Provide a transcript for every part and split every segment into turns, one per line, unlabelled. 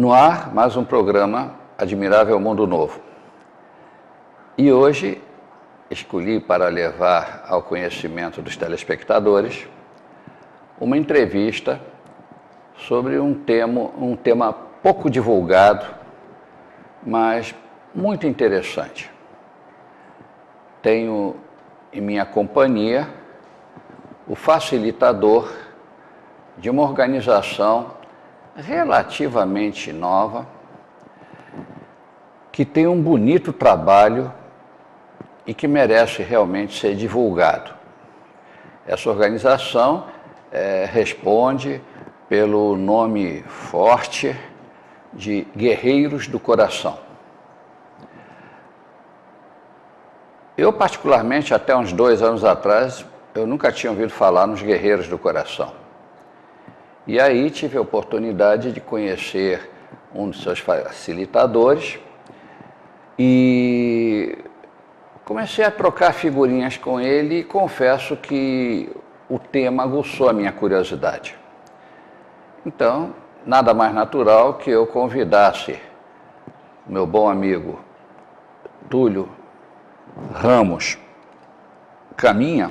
No ar, mais um programa Admirável Mundo Novo. E hoje escolhi para levar ao conhecimento dos telespectadores uma entrevista sobre um tema pouco divulgado, mas muito interessante. Tenho em minha companhia o facilitador de uma organização relativamente nova, que tem um bonito trabalho e que merece realmente ser divulgado. Essa organização responde pelo nome forte de Guerreiros do Coração. Eu, particularmente, até uns 2 anos atrás, eu nunca tinha ouvido falar nos Guerreiros do Coração. E aí tive a oportunidade de conhecer um dos seus facilitadores e comecei a trocar figurinhas com ele e confesso que o tema aguçou a minha curiosidade. Então, nada mais natural que eu convidasse meu bom amigo Túlio Ramos Caminha,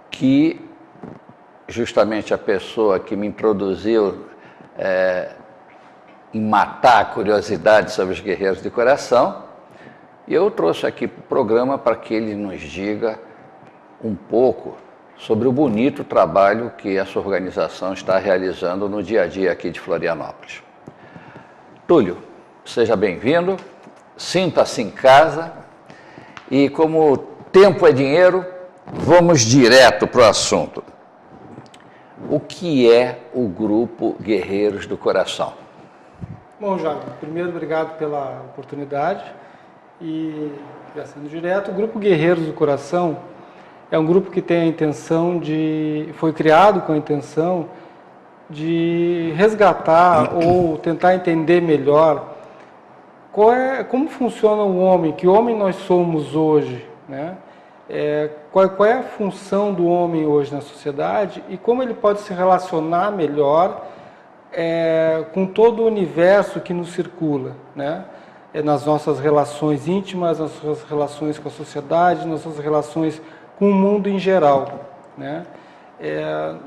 que justamente a pessoa que me introduziu em matar a curiosidade sobre os Guerreiros de Coração, e eu trouxe aqui para o programa para que ele nos diga um pouco sobre o bonito trabalho que essa organização está realizando no dia a dia aqui de Florianópolis. Túlio, seja bem-vindo, sinta-se em casa e, como tempo é dinheiro, vamos direto para o assunto. O que é o Grupo Guerreiros do Coração?
Bom, Jago, primeiro, obrigado pela oportunidade. E, já sendo direto, o Grupo Guerreiros do Coração é um grupo que tem a intenção foi criado com a intenção de resgatar ou tentar entender melhor como funciona o homem, que homem nós somos hoje, né? Qual é a função do homem hoje na sociedade e como ele pode se relacionar melhor com todo o universo que nos circula, né? Nas nossas relações íntimas, nas nossas relações com a sociedade, nas nossas relações com o mundo em geral, né?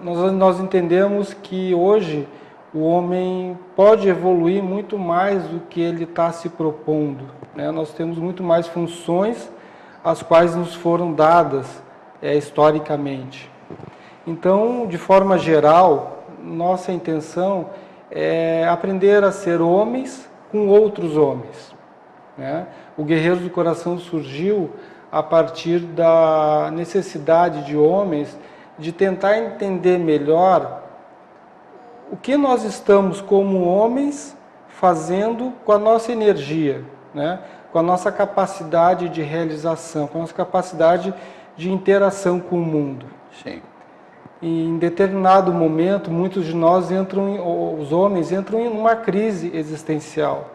Nós entendemos que hoje o homem pode evoluir muito mais do que ele está se propondo, né? Nós temos muito mais funções as quais nos foram dadas historicamente. Então, de forma geral, nossa intenção é aprender a ser homens com outros homens, né? O Guerreiros do Coração surgiu a partir da necessidade de homens de tentar entender melhor o que nós estamos como homens fazendo com a nossa energia, né? Com a nossa capacidade de realização, com a nossa capacidade de interação com o mundo.
Sim.
E em determinado momento, muitos de nós os homens entram em uma crise existencial.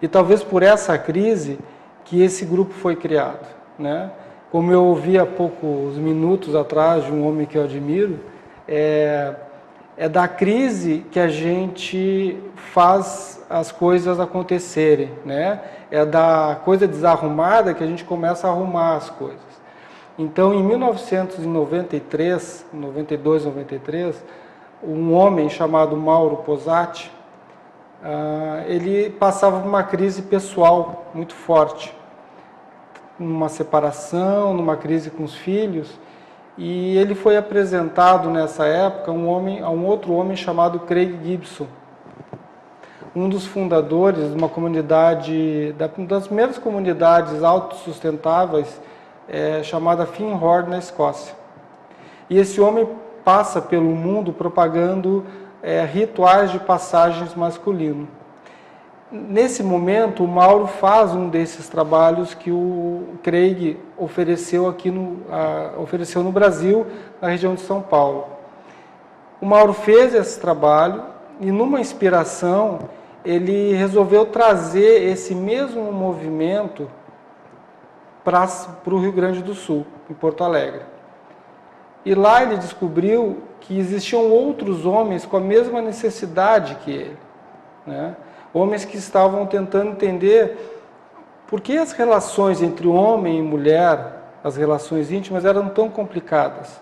E talvez por essa crise que esse grupo foi criado, né? Como eu ouvi há poucos minutos atrás de um homem que eu admiro, é da crise que a gente faz as coisas acontecerem, né? É da coisa desarrumada que a gente começa a arrumar as coisas. Então, em 1993, 92, 93, um homem chamado Mauro Posati, ele passava por uma crise pessoal muito forte, numa separação, numa crise com os filhos, e ele foi apresentado nessa época a um outro homem chamado Craig Gibson, um dos fundadores de uma comunidade, das primeiras comunidades autossustentáveis, chamada Findhorn, na Escócia. E esse homem passa pelo mundo propagando rituais de passagens masculino. Nesse momento, o Mauro faz um desses trabalhos que o Craig ofereceu no Brasil, na região de São Paulo. O Mauro fez esse trabalho e, numa inspiração, ele resolveu trazer esse mesmo movimento para o Rio Grande do Sul, em Porto Alegre. E lá ele descobriu que existiam outros homens com a mesma necessidade que ele. né? Homens que estavam tentando entender por que as relações entre homem e mulher, as relações íntimas, eram tão complicadas.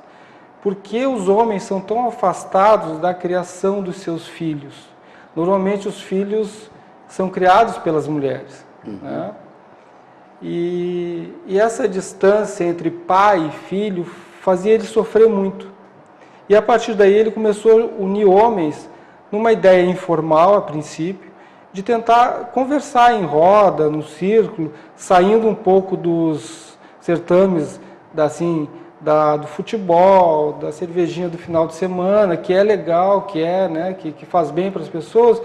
Por que os homens são tão afastados da criação dos seus filhos? Normalmente os filhos são criados pelas mulheres, né? E essa distância entre pai e filho fazia ele sofrer muito. E a partir daí ele começou a unir homens numa ideia informal, a princípio, de tentar conversar em roda, no círculo, saindo um pouco dos certames do futebol, da cervejinha do final de semana, que é legal, que é, né, que faz bem para as pessoas,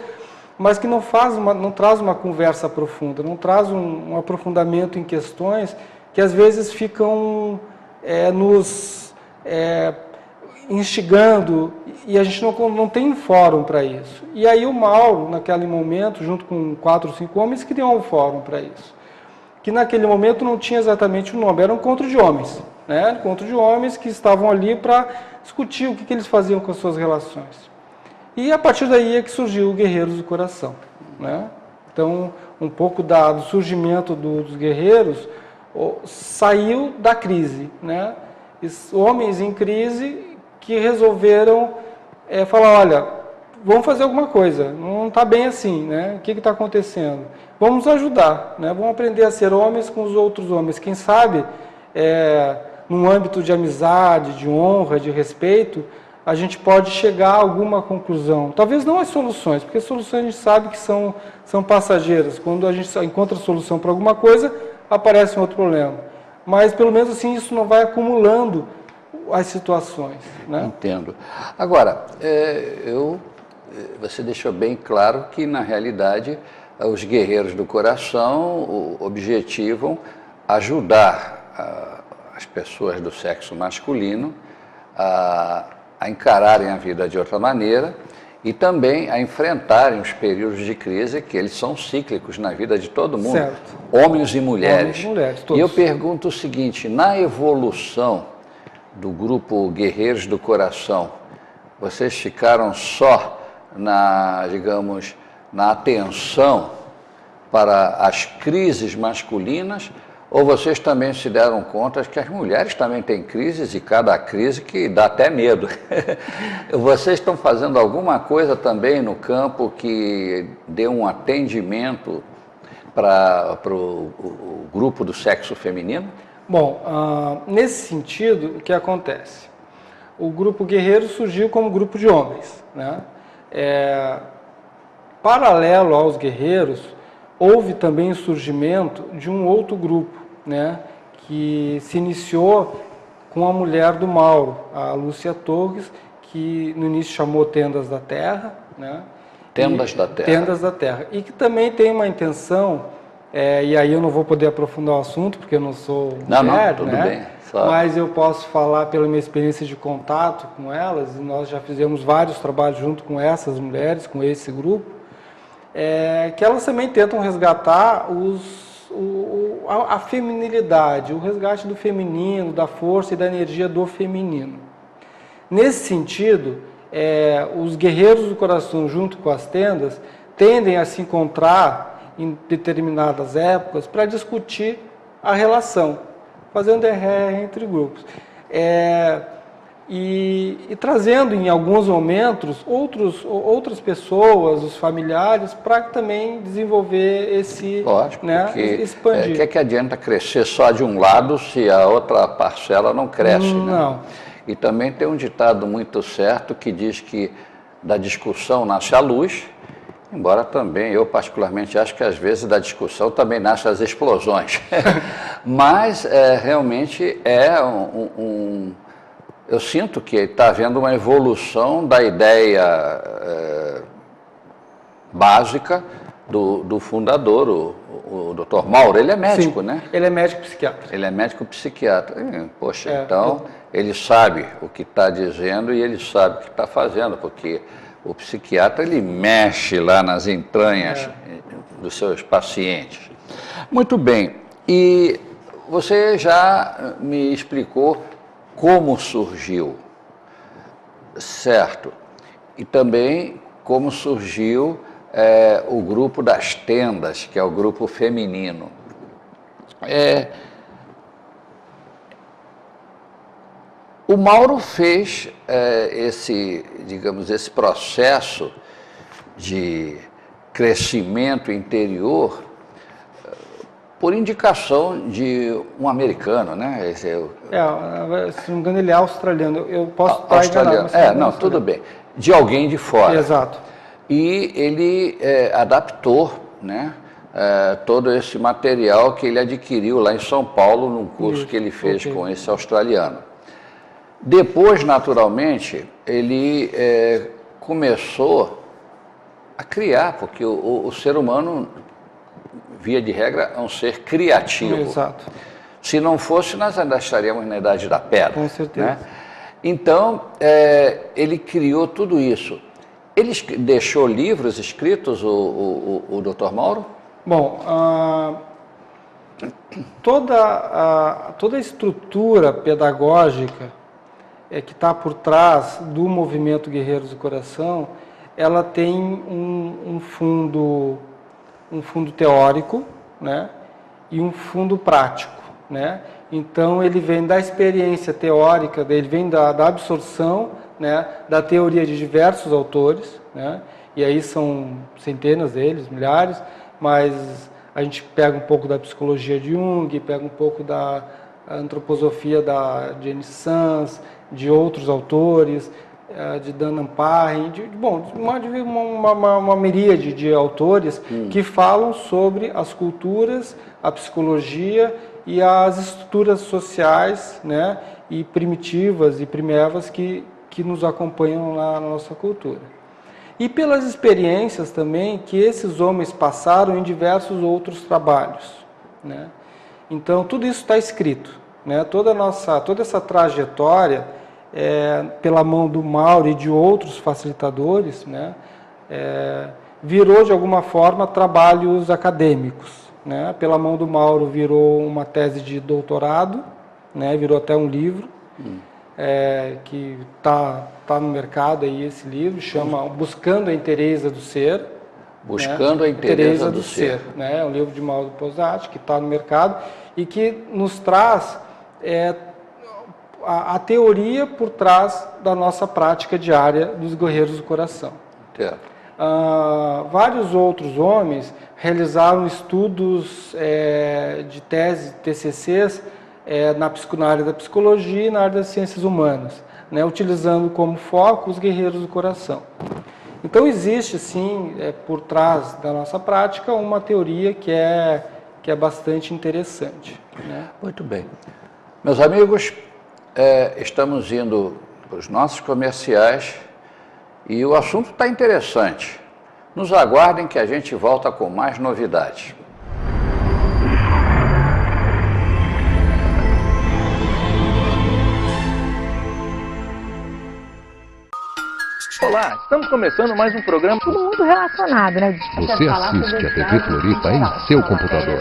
mas que não traz uma conversa profunda, não traz um aprofundamento em questões que às vezes ficam nos instigando, e a gente não tem um fórum para isso. E aí o Mauro, naquele momento, junto com 4 ou 5 homens, criou um fórum para isso. Que naquele momento não tinha exatamente o nome, era um encontro de homens, né? Encontro de homens que estavam ali para discutir o que eles faziam com as suas relações. E a partir daí é que surgiu o Guerreiros do Coração, né? Então, um pouco do surgimento dos guerreiros saiu da crise, né? Homens em crise que resolveram falar, olha, vamos fazer alguma coisa, não está bem assim, né? O que está acontecendo? Vamos ajudar, né? Vamos aprender a ser homens com os outros homens. Quem sabe, num âmbito de amizade, de honra, de respeito, a gente pode chegar a alguma conclusão. Talvez não as soluções, porque as soluções a gente sabe que são passageiras. Quando a gente encontra a solução para alguma coisa, aparece um outro problema. Mas, pelo menos assim, isso não vai acumulando as situações, né?
Entendo. Agora, você deixou bem claro que, na realidade, os Guerreiros do Coração objetivam ajudar as pessoas do sexo masculino a encararem a vida de outra maneira e também a enfrentarem os períodos de crise, que eles são cíclicos na vida de todo mundo,
certo.
Homens e mulheres.
Homens e mulheres, todos.
E eu pergunto o seguinte, na evolução do grupo Guerreiros do Coração, vocês ficaram só digamos, na atenção para as crises masculinas, ou vocês também se deram conta que as mulheres também têm crises, e cada crise que dá até medo? Vocês estão fazendo alguma coisa também no campo que dê um atendimento para o grupo do sexo feminino?
Bom, nesse sentido, o que acontece? O grupo Guerreiro surgiu como grupo de homens, né? Paralelo aos Guerreiros, houve também o surgimento de um outro grupo, né, que se iniciou com a mulher do Mauro, a Lúcia Torres, que no início chamou Tendas da Terra, né?
Tendas da Terra.
Tendas da Terra. E que também tem uma intenção, e aí eu não vou poder aprofundar o assunto, porque eu não sou mulher,
tudo
né?
bem, só.
Mas eu posso falar pela minha experiência de contato com elas, e nós já fizemos vários trabalhos junto com essas mulheres, com esse grupo, que elas também tentam resgatar a feminilidade, o resgate do feminino, da força e da energia do feminino. Nesse sentido, os Guerreiros do Coração, junto com as tendas, tendem a se encontrar em determinadas épocas para discutir a relação, fazendo entre grupos. E trazendo em alguns momentos outras pessoas, os familiares, para também desenvolver esse,
lógico,
né,
porque
expandir.
que adianta crescer só de um lado se a outra parcela não cresce, né?
Não.
E também tem um ditado muito certo que diz que da discussão nasce a luz, embora também eu particularmente acho que às vezes da discussão também nascem as explosões. Mas realmente eu sinto que está havendo uma evolução da ideia básica do fundador, o Dr. Mauro. Ele é médico,
Sim,
né?
Ele é médico psiquiatra.
Ele é médico psiquiatra. Poxa, então ele sabe o que está dizendo e ele sabe o que está fazendo, porque o psiquiatra ele mexe lá nas entranhas dos seus pacientes. Muito bem. E você já me explicou como surgiu, certo? E também como surgiu o grupo das tendas, que é o grupo feminino. O Mauro fez esse processo de crescimento interior por indicação de um americano, né?
Se não me engano, ele é australiano. Eu posso estar
enganado. Não, tudo bem. De alguém de fora.
Exato.
E ele adaptou, né, todo esse material que ele adquiriu lá em São Paulo, num curso que ele fez com esse australiano. Depois, naturalmente, ele começou a criar, porque o ser humano, via de regra, é um ser criativo.
Exato.
Se não fosse, nós ainda estaríamos na Idade da Pedra.
Com certeza.
Né? Então, ele criou tudo isso. Ele deixou livros escritos, o Dr. Mauro?
Bom, toda a estrutura pedagógica que está por trás do movimento Guerreiros do Coração, ela tem um fundo teórico, né, e um fundo prático, né? Então ele vem da experiência teórica, ele vem da absorção, né, da teoria de diversos autores, né? E aí são centenas deles, milhares, mas a gente pega um pouco da psicologia de Jung, pega um pouco da antroposofia da Jenny Sanz, de outros autores, de Dan Amparo, uma miríade de autores que falam sobre as culturas, a psicologia e as estruturas sociais, né, e primitivas e primevas que nos acompanham lá na nossa cultura. E pelas experiências também que esses homens passaram em diversos outros trabalhos, né? Então, tudo isso está escrito, né? Toda essa trajetória, pela mão do Mauro e de outros facilitadores, né, virou, de alguma forma, trabalhos acadêmicos, né? Pela mão do Mauro virou uma tese de doutorado, né? Virou até um livro, que está no mercado aí, esse livro, chama Buscando a Inteireza do Ser.
Buscando a Inteireza do Ser.
Né? É um livro de Mauro Posati, que está no mercado e que nos traz a teoria por trás da nossa prática diária dos Guerreiros do Coração. Vários outros homens realizaram estudos de tese, TCCs, na área da psicologia e na área das ciências humanas, né, utilizando como foco os Guerreiros do Coração. Então existe, sim, por trás da nossa prática, uma teoria que é bastante interessante, né?
Muito bem. Meus amigos, estamos indo para os nossos comerciais e o assunto está interessante. Nos aguardem que a gente volta com mais novidades.
Olá, estamos começando mais um programa.
Tudo muito relacionado, né?
Você assiste a TV Floripa em seu computador.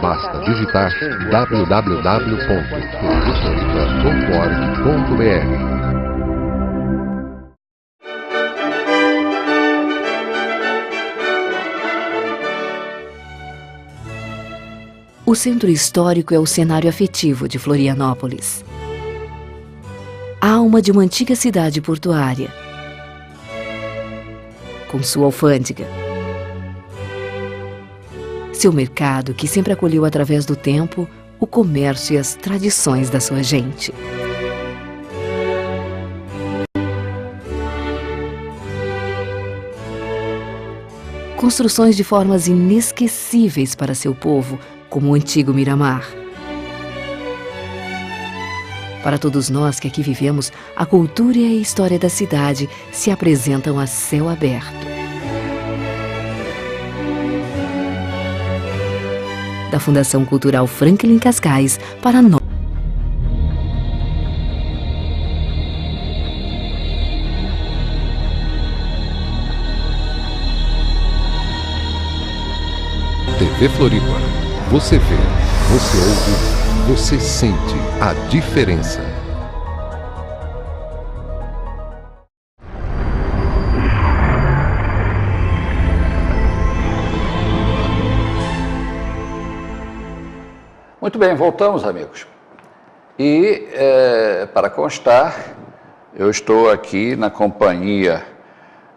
Basta digitar www.tvfloripa.org.br.
O centro histórico é o cenário afetivo de Florianópolis. A alma de uma antiga cidade portuária, com sua alfândega, seu mercado que sempre acolheu através do tempo o comércio e as tradições da sua gente. Construções de formas inesquecíveis para seu povo, como o antigo Miramar. Para todos nós que aqui vivemos, a cultura e a história da cidade se apresentam a céu aberto. Da Fundação Cultural Franklin Cascais para nós.
TV Floripa. Você vê, você ouve, você sente a diferença.
Muito bem, voltamos, amigos. E, para constar, eu estou aqui na companhia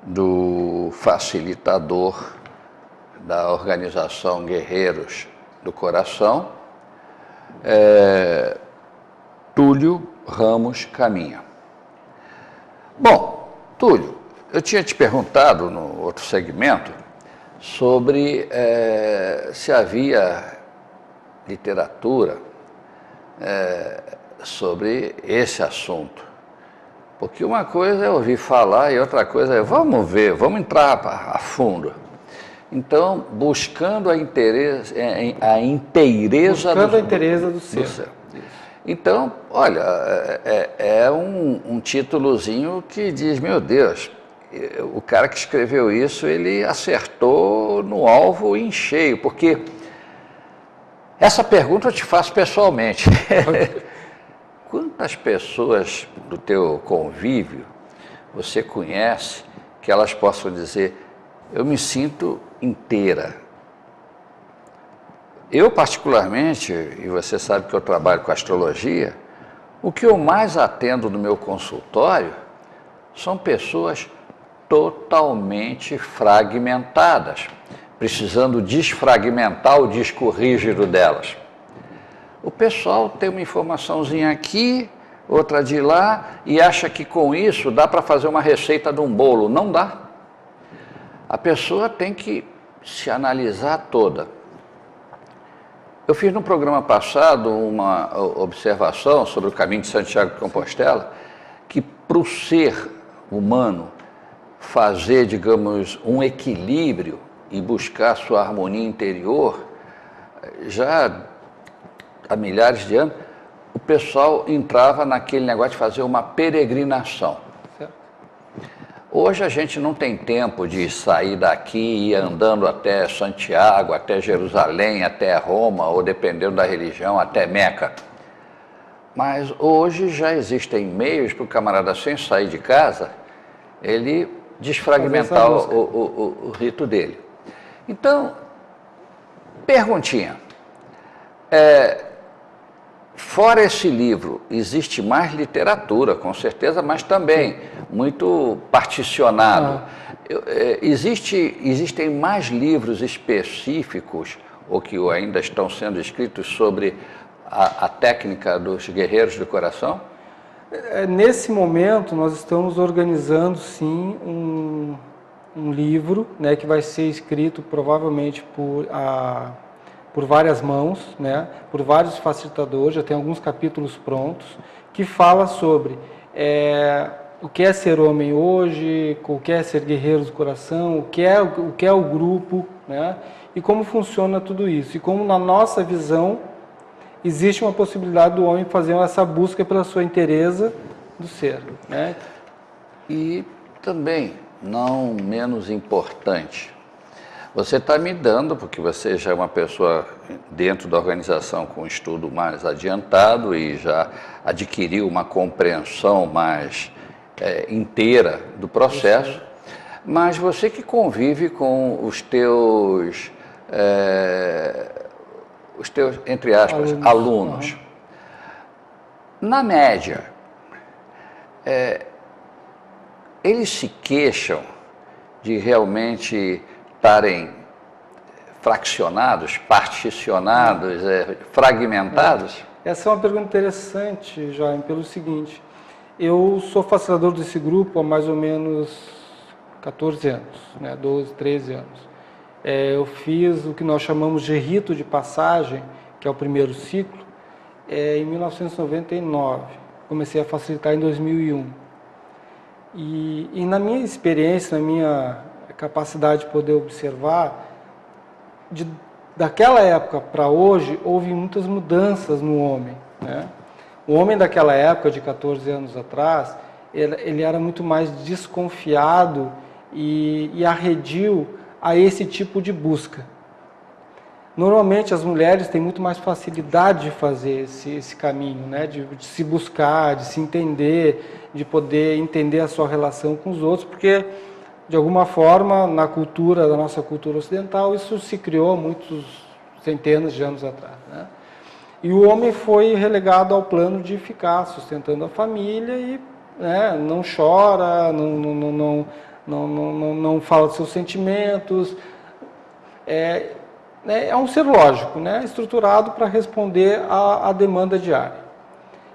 do facilitador da organização Guerreiros do Coração, Túlio Ramos Caminha. Bom, Túlio, eu tinha te perguntado no outro segmento sobre se havia literatura sobre esse assunto. Porque uma coisa é ouvir falar e outra coisa é vamos ver, vamos entrar a fundo. Então, buscando a inteireza do ser. Então, olha, é um títulozinho que diz, meu Deus, o cara que escreveu isso, ele acertou no alvo em cheio, porque essa pergunta eu te faço pessoalmente. Quantas pessoas do teu convívio você conhece que elas possam dizer, eu me sinto inteira? Eu, particularmente, e você sabe que eu trabalho com astrologia, o que eu mais atendo no meu consultório são pessoas totalmente fragmentadas, precisando desfragmentar o disco rígido delas. O pessoal tem uma informaçãozinha aqui, outra de lá, e acha que com isso dá para fazer uma receita de um bolo. Não dá. A pessoa tem que se analisar toda. Eu fiz no programa passado uma observação sobre o caminho de Santiago de Compostela, que para o ser humano fazer, digamos, um equilíbrio e buscar sua harmonia interior, já há milhares de anos, o pessoal entrava naquele negócio de fazer uma peregrinação. Hoje a gente não tem tempo de sair daqui e ir andando até Santiago, até Jerusalém, até Roma, ou dependendo da religião, até Meca. Mas hoje já existem meios para o camarada, sem sair de casa, ele desfragmentar o rito dele. Então, perguntinha. Fora esse livro, existe mais literatura, com certeza, mas também muito particionado. Existem mais livros específicos, ou que ainda estão sendo escritos, sobre a técnica dos guerreiros do coração?
Nesse momento, nós estamos organizando, sim, um livro, né, que vai ser escrito provavelmente por várias mãos, né, por vários facilitadores, já tem alguns capítulos prontos, que fala sobre o que é ser homem hoje, o que é ser guerreiro do coração, o que é o grupo, né, e como funciona tudo isso. E como, na nossa visão, existe uma possibilidade do homem fazer essa busca pela sua inteireza do ser, né?
E também, não menos importante, você está me dando, porque você já é uma pessoa dentro da organização com estudo mais adiantado e já adquiriu uma compreensão mais inteira do processo, mas você que convive com os teus, entre aspas, alunos. Na média, eles se queixam de realmente estarem fraccionados, particionados, fragmentados?
Essa é uma pergunta interessante, Jaime, pelo seguinte: eu sou facilitador desse grupo há mais ou menos 14 anos, né, 12, 13 anos. Eu fiz o que nós chamamos de rito de passagem, que é o primeiro ciclo, em 1999. Comecei a facilitar em 2001. E na minha experiência, na minha capacidade de poder observar, daquela época para hoje, houve muitas mudanças no homem, né? O homem daquela época, de 14 anos atrás, ele era muito mais desconfiado e arredio a esse tipo de busca. Normalmente as mulheres têm muito mais facilidade de fazer esse caminho, né? De se buscar, de se entender, de poder entender a sua relação com os outros, porque de alguma forma, na da nossa cultura ocidental, isso se criou há muitos centenas de anos atrás, né? E o homem foi relegado ao plano de ficar sustentando a família e, né, não chora, não fala dos seus sentimentos. É um ser lógico, né, estruturado para responder à demanda diária.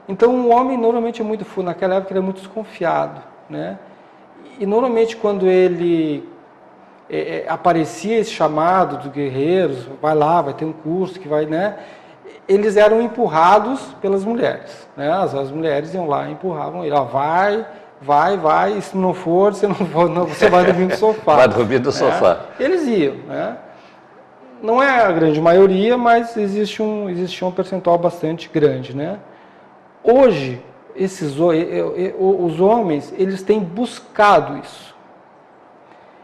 Então o homem normalmente é muito, naquela época ele é muito desconfiado, né? E normalmente quando ele aparecia esse chamado dos guerreiros, vai lá, vai ter um curso que vai, né? Eles eram empurrados pelas mulheres, né? As mulheres iam lá e empurravam ele, ó, vai, e se não for, você vai dormir no sofá.
Vai dormir no sofá.
Eles iam, né? Não é a grande maioria, mas existe um percentual bastante grande, né? Hoje, os homens, eles têm buscado isso.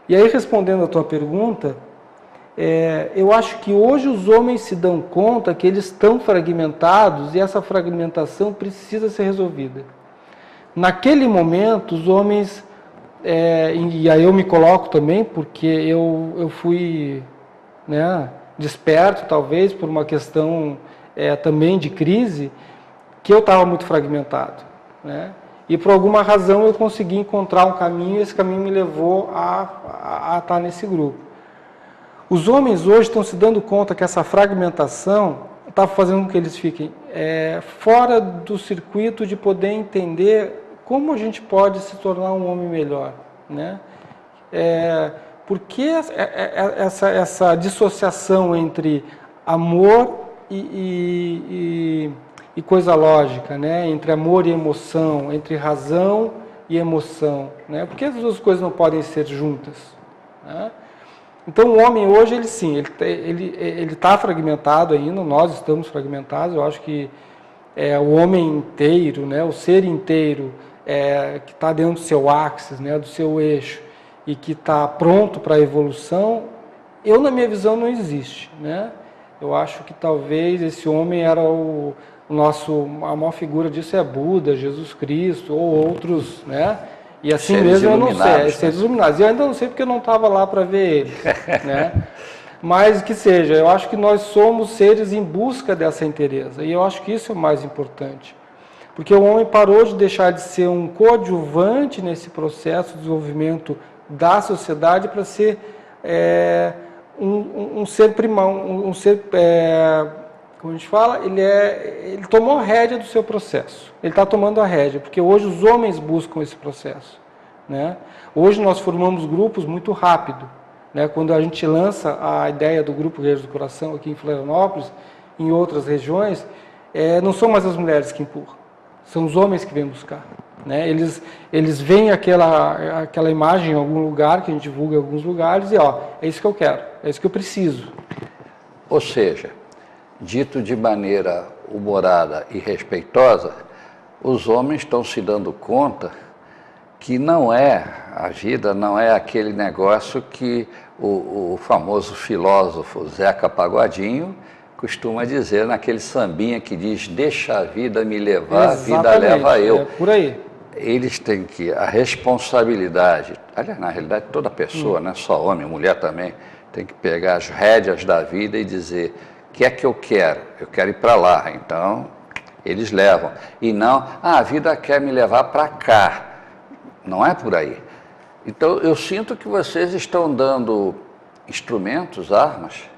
E aí, respondendo a tua pergunta, eu acho que hoje os homens se dão conta que eles estão fragmentados e essa fragmentação precisa ser resolvida. Naquele momento, os homens, e aí eu me coloco também, porque eu fui, né, desperto, talvez, por uma questão também de crise, que eu estava muito fragmentado, né? E por alguma razão eu consegui encontrar um caminho e esse caminho me levou a estar nesse grupo. Os homens hoje estão se dando conta que essa fragmentação está fazendo com que eles fiquem fora do circuito de poder entender como a gente pode se tornar um homem melhor, né? Porque essa dissociação entre amor e coisa lógica, né? Entre amor e emoção, entre razão e emoção, né? Porque as duas coisas não podem ser juntas, né? Então o homem hoje, ele está fragmentado ainda, nós estamos fragmentados. Eu acho que o homem inteiro, né? O ser inteiro que está dentro do seu axis, né? Do seu eixo e que está pronto para a evolução, na minha visão não existe, né? Eu acho que talvez esse homem era a maior figura disso é Buda, Jesus Cristo ou outros, né? E assim seres mesmo eu não sei, seres iluminados. E eu ainda não sei porque eu não estava lá para ver eles, né? Mas que seja, eu acho que nós somos seres em busca dessa inteireza. E eu acho que isso é o mais importante. Porque o homem parou de deixar de ser um coadjuvante nesse processo de desenvolvimento da sociedade para ser um ser primal, um ser... como a gente fala, ele tomou a rédea do seu processo. Ele está tomando a rédea, porque hoje os homens buscam esse processo, né? Hoje nós formamos grupos muito rápido, né? Quando a gente lança a ideia do Grupo Guerreiros do Coração aqui em Florianópolis, em outras regiões, não são mais as mulheres que empurram, são os homens que vêm buscar, né? Eles veem aquela imagem em algum lugar, que a gente divulga em alguns lugares, e é isso que eu quero, é isso que eu preciso.
Ou seja, dito de maneira humorada e respeitosa, os homens estão se dando conta que a vida não é aquele negócio que o famoso filósofo Zeca Pagodinho costuma dizer naquele sambinha que diz: deixa a vida me levar,
exatamente,
a vida leva eu.
É por aí.
Eles têm a responsabilidade, aliás, na realidade toda pessoa, não é só homem, mulher também, tem que pegar as rédeas da vida e dizer: o que é que eu quero? Eu quero ir para lá. Então, eles levam. E não, a vida quer me levar para cá. Não é por aí. Então, eu sinto que vocês estão dando instrumentos, armas,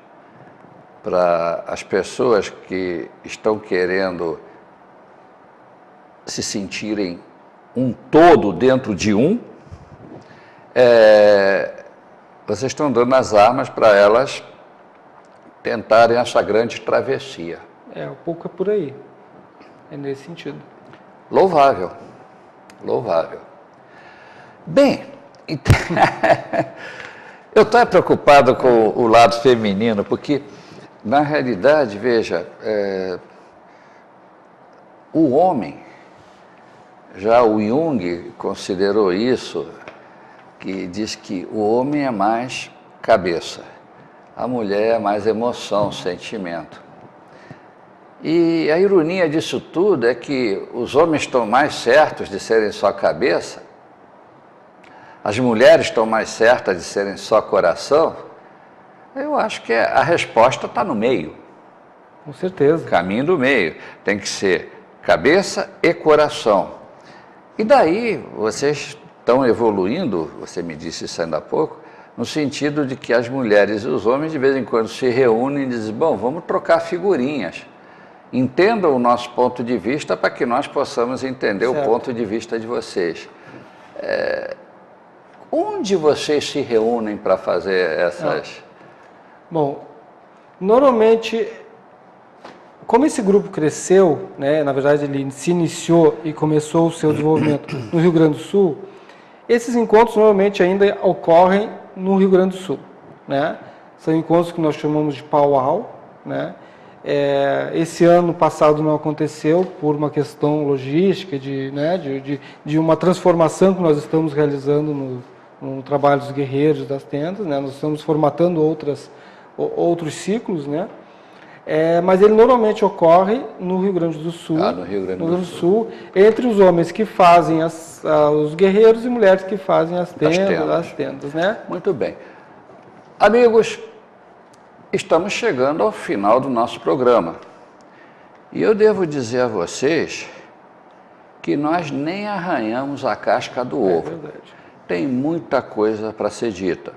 para as pessoas que estão querendo se sentirem um todo dentro de um. Vocês estão dando as armas para elas tentarem essa grande travessia.
Um pouco é por aí. É nesse sentido.
Louvável. Louvável. Bem, eu estou preocupado com o lado feminino, porque, na realidade, veja, o homem, já o Jung considerou isso, que diz que o homem é mais cabeça, a mulher é mais emoção, sentimento. E a ironia disso tudo é que os homens estão mais certos de serem só cabeça, as mulheres estão mais certas de serem só coração. Eu acho que a resposta está no meio.
Com certeza.
Caminho do meio. Tem que ser cabeça e coração. E daí vocês estão evoluindo, você me disse isso ainda há pouco, no sentido de que as mulheres e os homens de vez em quando se reúnem e dizem, bom, vamos trocar figurinhas. Entendam o nosso ponto de vista para que nós possamos entender o ponto de vista de vocês. Onde vocês se reúnem para fazer essas...
Bom, normalmente, como esse grupo cresceu, né, na verdade ele se iniciou e começou o seu desenvolvimento no Rio Grande do Sul, esses encontros normalmente ainda ocorrem no Rio Grande do Sul, né? São encontros que nós chamamos de powwow, né? Esse ano passado não aconteceu por uma questão logística, de uma transformação que nós estamos realizando no trabalho dos guerreiros das tendas, né? Nós estamos formatando outros ciclos, né? Mas ele normalmente ocorre no Rio Grande do Sul,
no Rio Grande do Sul,
entre os homens que fazem os guerreiros e mulheres que fazem as tendas, né?
Muito bem. Amigos, estamos chegando ao final do nosso programa. E eu devo dizer a vocês que nós nem arranhamos a casca do ovo.
Verdade.
Tem muita coisa para ser dita.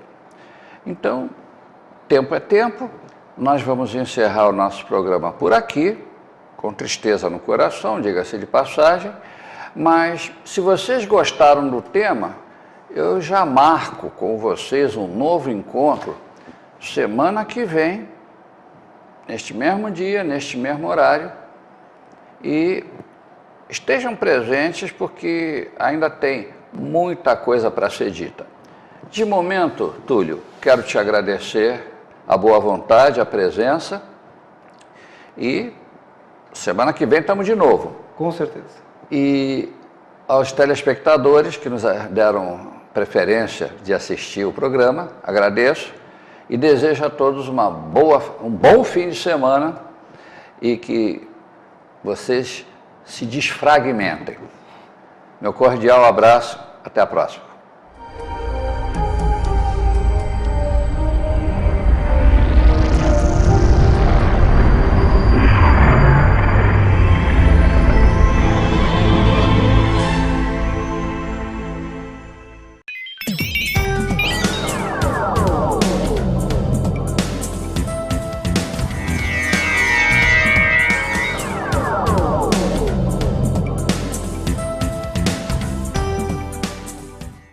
Então, tempo é tempo. Nós vamos encerrar o nosso programa por aqui, com tristeza no coração, diga-se de passagem, mas se vocês gostaram do tema, eu já marco com vocês um novo encontro semana que vem, neste mesmo dia, neste mesmo horário, e estejam presentes porque ainda tem muita coisa para ser dita. De momento, Túlio, quero te agradecer a boa vontade, a presença, e semana que vem estamos de novo.
Com certeza.
E aos telespectadores que nos deram preferência de assistir o programa, agradeço e desejo a todos um bom fim de semana e que vocês se desfragmentem. Meu cordial abraço, até a próxima.